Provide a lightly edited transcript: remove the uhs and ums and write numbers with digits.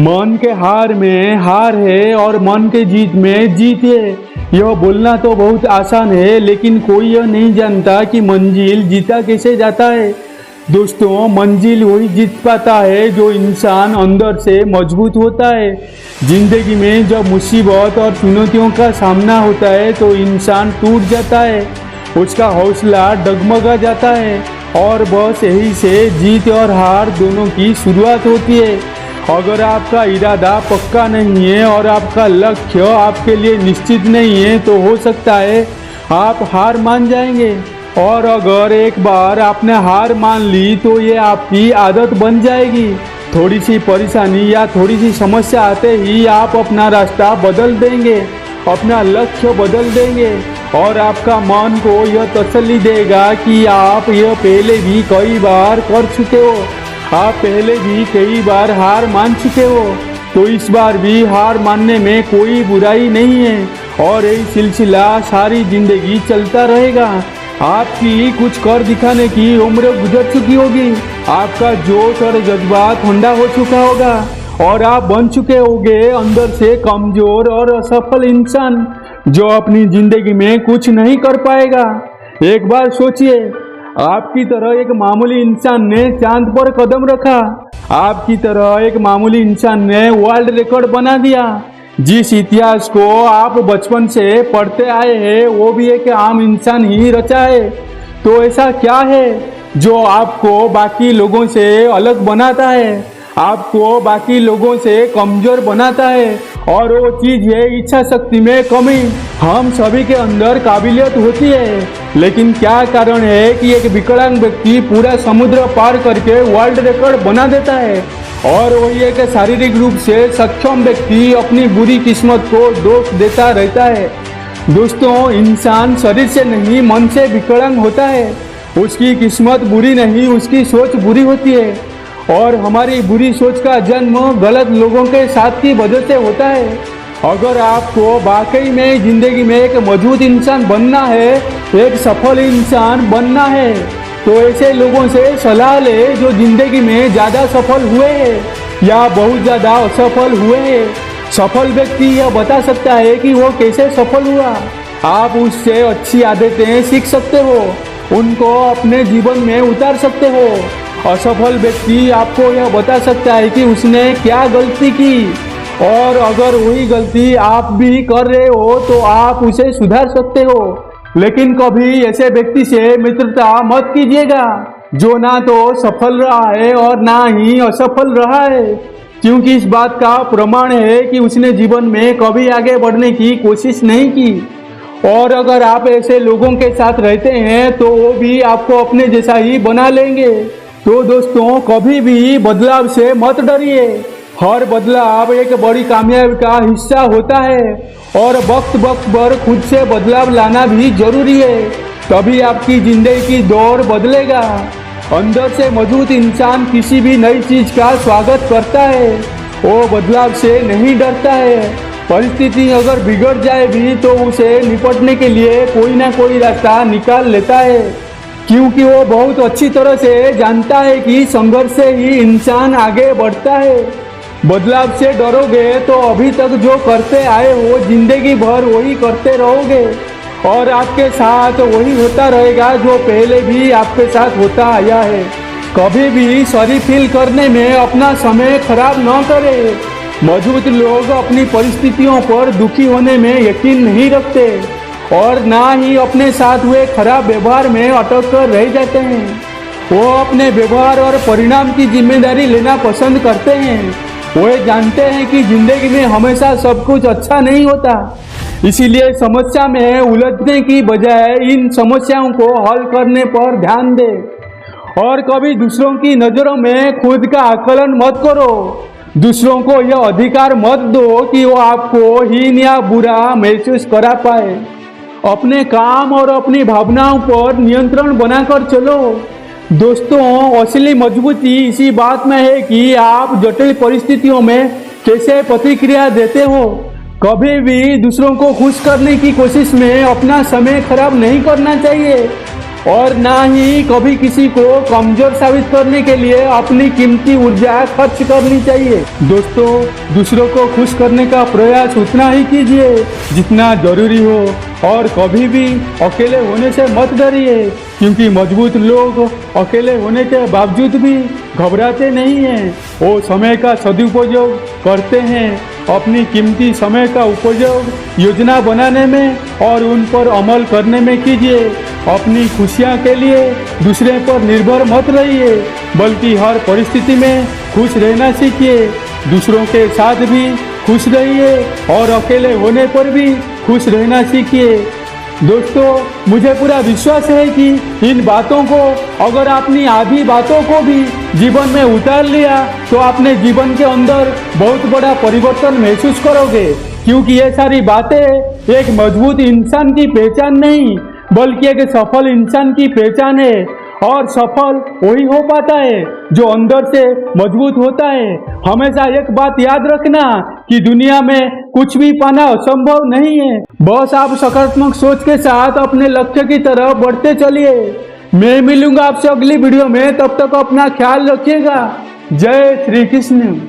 मन के हार में हार है और मन के जीत में जीत है। यह बोलना तो बहुत आसान है, लेकिन कोई यह नहीं जानता कि मंजिल जीता कैसे जाता है। दोस्तों, मंजिल वही जीत पाता है जो इंसान अंदर से मजबूत होता है। जिंदगी में जब मुसीबत और चुनौतियों का सामना होता है तो इंसान टूट जाता है, उसका हौसला डगमगा जाता है और बस यही से जीत और हार दोनों की शुरुआत होती है। अगर आपका इरादा पक्का नहीं है और आपका लक्ष्य आपके लिए निश्चित नहीं है तो हो सकता है आप हार मान जाएंगे। और अगर एक बार आपने हार मान ली तो ये आपकी आदत बन जाएगी। थोड़ी सी परेशानी या थोड़ी सी समस्या आते ही आप अपना रास्ता बदल देंगे, अपना लक्ष्य बदल देंगे और आपका मन को यह तसल्ली देगा कि आप यह पहले भी कई बार कर चुके हो, आप पहले भी कई बार हार मान चुके हो, तो इस बार भी हार मानने में कोई बुराई नहीं है और यही सिलसिला सारी जिंदगी चलता रहेगा। आपकी कुछ कर दिखाने की उम्र गुजर चुकी होगी, आपका जोश और जज्बा ठंडा हो चुका होगा और आप बन चुके होंगे अंदर से कमजोर और असफल इंसान जो अपनी जिंदगी में कुछ नहीं कर पाएगा। एक बार सोचिए, आपकी तरह एक मामूली इंसान ने चांद पर कदम रखा, आपकी तरह एक मामूली इंसान ने वर्ल्ड रिकॉर्ड बना दिया। जिस इतिहास को आप बचपन से पढ़ते आए हैं वो भी एक आम इंसान ही रचा है। तो ऐसा क्या है जो आपको बाकी लोगों से अलग बनाता है, आपको बाकी लोगों से कमजोर बनाता है? और वो चीज है इच्छा शक्ति में कमी। हम सभी के अंदर काबिलियत होती है, लेकिन क्या कारण है कि एक विकलांग व्यक्ति पूरा समुद्र पार करके वर्ल्ड रिकॉर्ड बना देता है और वही एक शारीरिक रूप से सक्षम व्यक्ति अपनी बुरी किस्मत को दोष देता रहता है। दोस्तों, इंसान शरीर से नहीं मन से विकलांग होता है। उसकी किस्मत बुरी नहीं, उसकी सोच बुरी होती है और हमारी बुरी सोच का जन्म गलत लोगों के साथ की वजह से होता है। अगर आपको वाकई में जिंदगी में एक मजबूत इंसान बनना है, एक सफल इंसान बनना है, तो ऐसे लोगों से सलाह ले जो जिंदगी में ज़्यादा सफल हुए हैं या बहुत ज़्यादा असफल हुए हैं। सफल व्यक्ति यह बता सकता है कि वो कैसे सफल हुआ। आप उससे अच्छी आदतें सीख सकते हो, उनको अपने जीवन में उतार सकते हो। असफल व्यक्ति आपको यह बता सकता है कि उसने क्या गलती की और अगर वही गलती आप भी कर रहे हो तो आप उसे सुधार सकते हो। लेकिन कभी ऐसे व्यक्ति से मित्रता मत कीजिएगा जो ना तो सफल रहा है और ना ही असफल रहा है, क्योंकि इस बात का प्रमाण है कि उसने जीवन में कभी आगे बढ़ने की कोशिश नहीं की। और अगर आप ऐसे लोगों के साथ रहते हैं तो वो भी आपको अपने जैसा ही बना लेंगे। तो दोस्तों, कभी भी बदलाव से मत डरिए। हर बदलाव एक बड़ी कामयाबी का हिस्सा होता है और वक्त वक्त पर खुद से बदलाव लाना भी जरूरी है, तभी आपकी जिंदगी की दौड़ बदलेगा। अंदर से मजबूत इंसान किसी भी नई चीज का स्वागत करता है, वो बदलाव से नहीं डरता है। परिस्थिति अगर बिगड़ जाए भी तो उसे निपटने के लिए कोई ना कोई रास्ता निकाल लेता है, क्योंकि वो बहुत अच्छी तरह से जानता है कि संघर्ष से ही इंसान आगे बढ़ता है। बदलाव से डरोगे तो अभी तक जो करते आए हो जिंदगी भर वही करते रहोगे और आपके साथ वही होता रहेगा जो पहले भी आपके साथ होता आया है। कभी भी सॉरी फील करने में अपना समय खराब न करें। मजबूत लोग अपनी परिस्थितियों पर दुखी होने में यकीन नहीं रखते और ना ही अपने साथ हुए खराब व्यवहार में अटक कर रह जाते हैं। वो अपने व्यवहार और परिणाम की जिम्मेदारी लेना पसंद करते हैं। वो जानते हैं कि जिंदगी में हमेशा सब कुछ अच्छा नहीं होता, इसीलिए समस्या में उलझने की बजाय इन समस्याओं को हल करने पर ध्यान दे और कभी दूसरों की नज़रों में खुद का आकलन मत करो। दूसरों को यह अधिकार मत दो कि वो आपको हीन या बुरा महसूस करा पाए। अपने काम और अपनी भावनाओं पर नियंत्रण बनाकर चलो। दोस्तों, असली मजबूती इसी बात में है कि आप जटिल परिस्थितियों में कैसे प्रतिक्रिया देते हो। कभी भी दूसरों को खुश करने की कोशिश में अपना समय खराब नहीं करना चाहिए। और ना ही कभी किसी को कमजोर साबित करने के लिए अपनी कीमती ऊर्जा खर्च करनी चाहिए। दोस्तों, दूसरों को खुश करने का प्रयास उतना ही कीजिए जितना जरूरी हो और कभी भी अकेले होने से मत डरिए, क्योंकि मजबूत लोग अकेले होने के बावजूद भी घबराते नहीं हैं। वो समय का सदुपयोग करते हैं। अपनी कीमती समय का उपयोग योजना बनाने में और उन पर अमल करने में कीजिए। अपनी खुशियाँ के लिए दूसरे पर निर्भर मत रहिए, बल्कि हर परिस्थिति में खुश रहना सीखिए। दूसरों के साथ भी खुश रहिए और अकेले होने पर भी खुश रहना सीखिए। दोस्तों, मुझे पूरा विश्वास है कि इन बातों को अगर आपने आधी बातों को भी जीवन में उतार लिया तो आपने जीवन के अंदर बहुत बड़ा परिवर्तन महसूस करोगे, क्योंकि ये सारी बातें एक मजबूत इंसान की पहचान नहीं बल्कि एक सफल इंसान की पहचान है। और सफल वही हो पाता है जो अंदर से मजबूत होता है। हमेशा एक बात याद रखना कि दुनिया में कुछ भी पाना असंभव नहीं है। बस आप सकारात्मक सोच के साथ अपने लक्ष्य की तरफ बढ़ते चलिए। मैं मिलूंगा आपसे अगली वीडियो में, तब तक अपना ख्याल रखिएगा। जय श्री कृष्ण।